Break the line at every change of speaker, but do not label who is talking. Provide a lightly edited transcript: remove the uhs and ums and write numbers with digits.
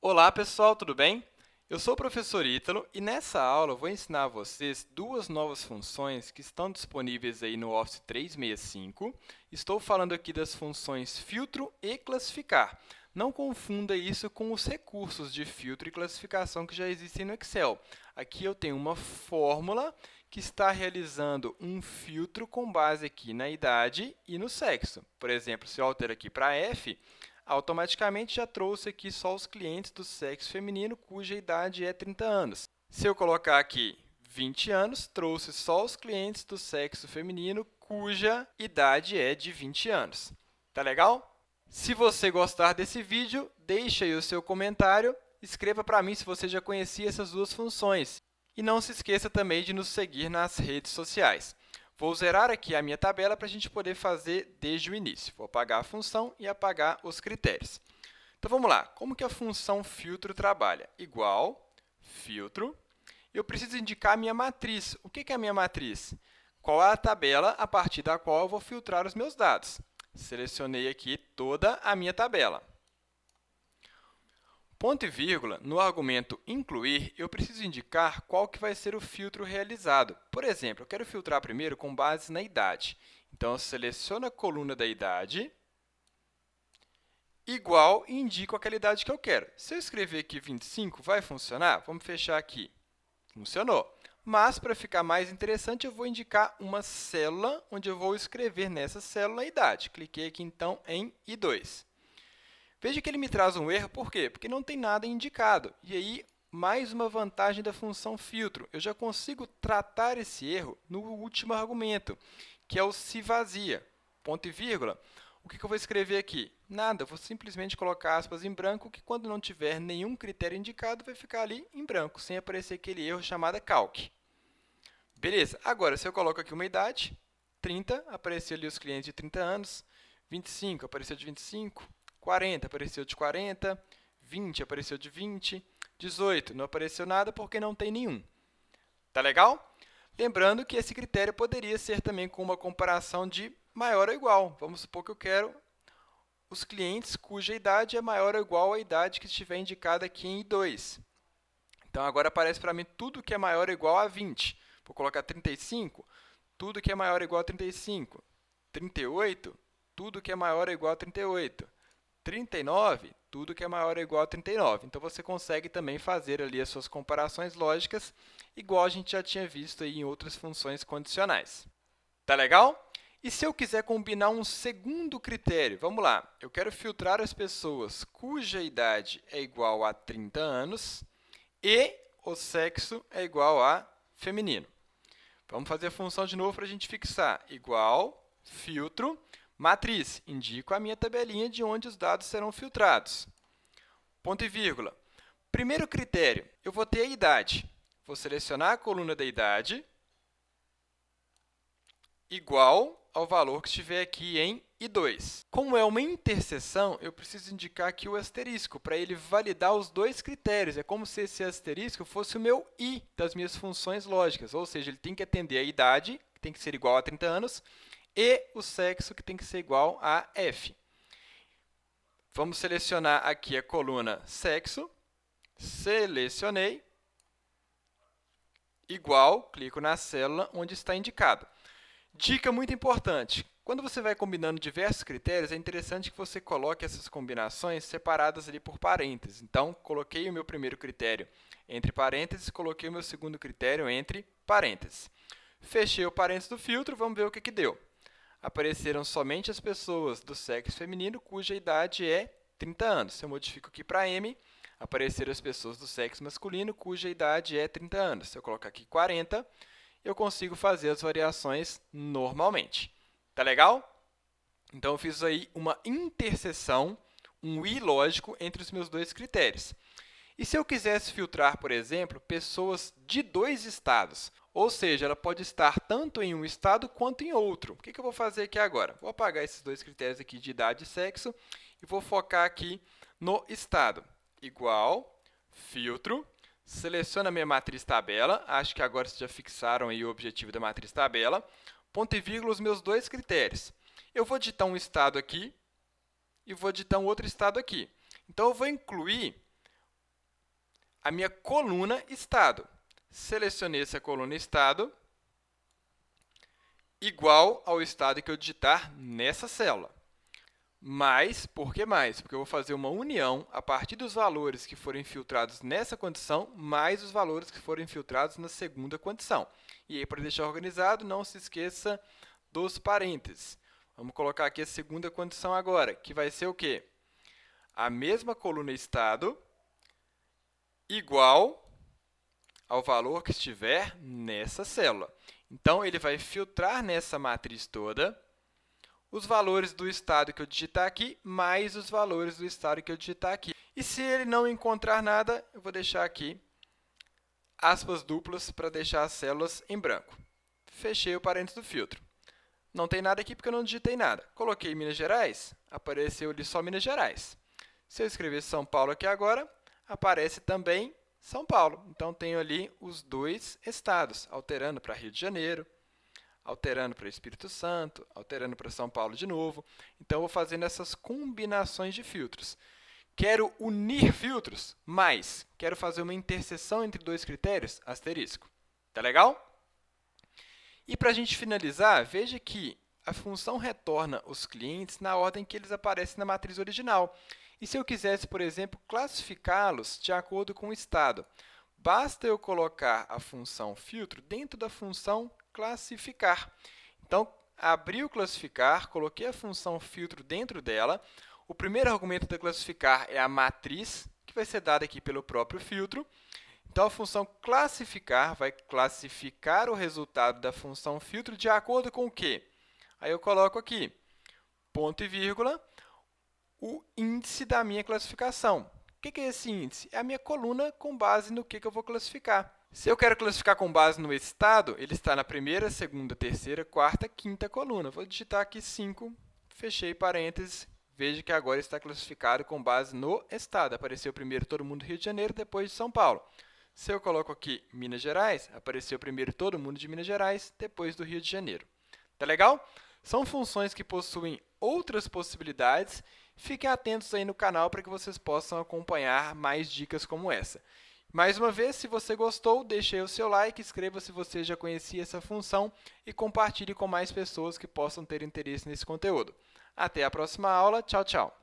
Olá pessoal, tudo bem? Eu sou o professor Ítalo e nessa aula eu vou ensinar a vocês duas novas funções que estão disponíveis aí no Office 365. Estou falando aqui das funções filtro e classificar. Não confunda isso com os recursos de filtro e classificação que já existem no Excel. Aqui eu tenho uma fórmula que está realizando um filtro com base aqui na idade e no sexo. Por exemplo, se eu altero aqui para F, automaticamente já trouxe aqui só os clientes do sexo feminino cuja idade é 30 anos. Se eu colocar aqui 20 anos, trouxe só os clientes do sexo feminino cuja idade é de 20 anos. Tá legal? Se você gostar desse vídeo, deixe aí o seu comentário, escreva para mim se você já conhecia essas duas funções. E não se esqueça também de nos seguir nas redes sociais. Vou zerar aqui a minha tabela para a gente poder fazer desde o início. Vou apagar a função e apagar os critérios. Então, vamos lá. Como que a função filtro trabalha? Igual, filtro. Eu preciso indicar a minha matriz. O que é a minha matriz? Qual é a tabela a partir da qual eu vou filtrar os meus dados? Selecionei aqui toda a minha tabela. Ponto e vírgula, no argumento incluir, eu preciso indicar qual que vai ser o filtro realizado. Por exemplo, eu quero filtrar primeiro com base na idade. Então, eu seleciono a coluna da idade, igual, e indico aquela idade que eu quero. Se eu escrever aqui 25, vai funcionar? Vamos fechar aqui. Funcionou. Mas, para ficar mais interessante, eu vou indicar uma célula, onde eu vou escrever nessa célula a idade. Cliquei aqui, então, em I2. Veja que ele me traz um erro, por quê? Porque não tem nada indicado. E aí, mais uma vantagem da função filtro. Eu já consigo tratar esse erro no último argumento, que é o se vazia. Ponto e vírgula. O que eu vou escrever aqui? Nada, eu vou simplesmente colocar aspas em branco, que quando não tiver nenhum critério indicado, vai ficar ali em branco, sem aparecer aquele erro chamado calc. Beleza, agora, se eu coloco aqui uma idade, 30, apareceu ali os clientes de 30 anos, 25, apareceu de 25, 40, apareceu de 40, 20, apareceu de 20, 18, não apareceu nada porque não tem nenhum. Tá legal? Lembrando que esse critério poderia ser também com uma comparação de maior ou igual. Vamos supor que eu quero os clientes cuja idade é maior ou igual à idade que estiver indicada aqui em I2. Então, agora aparece para mim tudo que é maior ou igual a 20. Vou colocar 35, tudo que é maior ou igual a 35. 38, tudo que é maior ou igual a 38. 39, tudo que é maior ou igual a 39. Então, você consegue também fazer ali as suas comparações lógicas, igual a gente já tinha visto aí em outras funções condicionais. Tá legal? E se eu quiser combinar um segundo critério? Vamos lá. Eu quero filtrar as pessoas cuja idade é igual a 30 anos e o sexo é igual a feminino. Vamos fazer a função de novo para a gente fixar. Igual, filtro, matriz. Indico a minha tabelinha de onde os dados serão filtrados. Ponto e vírgula. Primeiro critério, eu vou ter a idade. Vou selecionar a coluna da idade, igual ao valor que estiver aqui em I2. Como é uma interseção, eu preciso indicar aqui o asterisco, para ele validar os dois critérios. É como se esse asterisco fosse o meu I das minhas funções lógicas, ou seja, ele tem que atender a idade, que tem que ser igual a 30 anos, e o sexo, que tem que ser igual a F. Vamos selecionar aqui a coluna sexo, selecionei, igual, clico na célula onde está indicado. Dica muito importante, quando você vai combinando diversos critérios, é interessante que você coloque essas combinações separadas ali por parênteses. Então, coloquei o meu primeiro critério entre parênteses, coloquei o meu segundo critério entre parênteses. Fechei o parênteses do filtro, vamos ver o que deu. Apareceram somente as pessoas do sexo feminino cuja idade é 30 anos. Se eu modifico aqui para M, apareceram as pessoas do sexo masculino cuja idade é 30 anos. Se eu colocar aqui 40, eu consigo fazer as variações normalmente. Tá legal? Então, eu fiz aí uma interseção, um I lógico entre os meus dois critérios. E se eu quisesse filtrar, por exemplo, pessoas de dois estados, ou seja, ela pode estar tanto em um estado quanto em outro. O que eu vou fazer aqui agora? Vou apagar esses dois critérios aqui de idade e sexo e vou focar aqui no estado. Igual, filtro, seleciono a minha matriz tabela, acho que agora vocês já fixaram aí o objetivo da matriz tabela, ponto e vírgula, os meus dois critérios. Eu vou digitar um estado aqui e vou digitar um outro estado aqui. Então, eu vou incluir a minha coluna estado. Selecionei essa coluna estado igual ao estado que eu digitar nessa célula. Mais, por que mais? Porque eu vou fazer uma união a partir dos valores que forem filtrados nessa condição, mais os valores que forem filtrados na segunda condição. E aí, para deixar organizado, não se esqueça dos parênteses. Vamos colocar aqui a segunda condição agora, que vai ser o quê? A mesma coluna estado igual ao valor que estiver nessa célula. Então, ele vai filtrar nessa matriz toda os valores do estado que eu digitar aqui, mais os valores do estado que eu digitar aqui. E se ele não encontrar nada, eu vou deixar aqui aspas duplas para deixar as células em branco. Fechei o parênteses do filtro. Não tem nada aqui porque eu não digitei nada. Coloquei Minas Gerais, apareceu ali só Minas Gerais. Se eu escrever São Paulo aqui agora, aparece também São Paulo. Então, tenho ali os dois estados, alterando para Rio de Janeiro, alterando para Espírito Santo, alterando para São Paulo de novo. Então, eu vou fazendo essas combinações de filtros. Quero unir filtros, mas quero fazer uma interseção entre dois critérios, asterisco. Tá legal? E para a gente finalizar, veja que a função retorna os clientes na ordem que eles aparecem na matriz original. E se eu quisesse, por exemplo, classificá-los de acordo com o estado, basta eu colocar a função filtro dentro da função classificar. Então, abri o classificar, coloquei a função filtro dentro dela. O primeiro argumento da classificar é a matriz, que vai ser dada aqui pelo próprio filtro. Então, a função classificar vai classificar o resultado da função filtro de acordo com o quê? Aí eu coloco aqui, ponto e vírgula, o índice da minha classificação. O que é esse índice? É a minha coluna com base no que eu vou classificar. Se eu quero classificar com base no estado, ele está na primeira, segunda, terceira, quarta, quinta coluna. Vou digitar aqui 5, fechei parênteses. Veja que agora está classificado com base no estado. Apareceu primeiro todo mundo do Rio de Janeiro, depois de São Paulo. Se eu coloco aqui Minas Gerais, apareceu primeiro todo mundo de Minas Gerais, depois do Rio de Janeiro. Tá legal? São funções que possuem outras possibilidades. Fiquem atentos aí no canal para que vocês possam acompanhar mais dicas como essa. Mais uma vez, se você gostou, deixe aí o seu like, escreva se você já conhecia essa função e compartilhe com mais pessoas que possam ter interesse nesse conteúdo. Até a próxima aula. Tchau, tchau!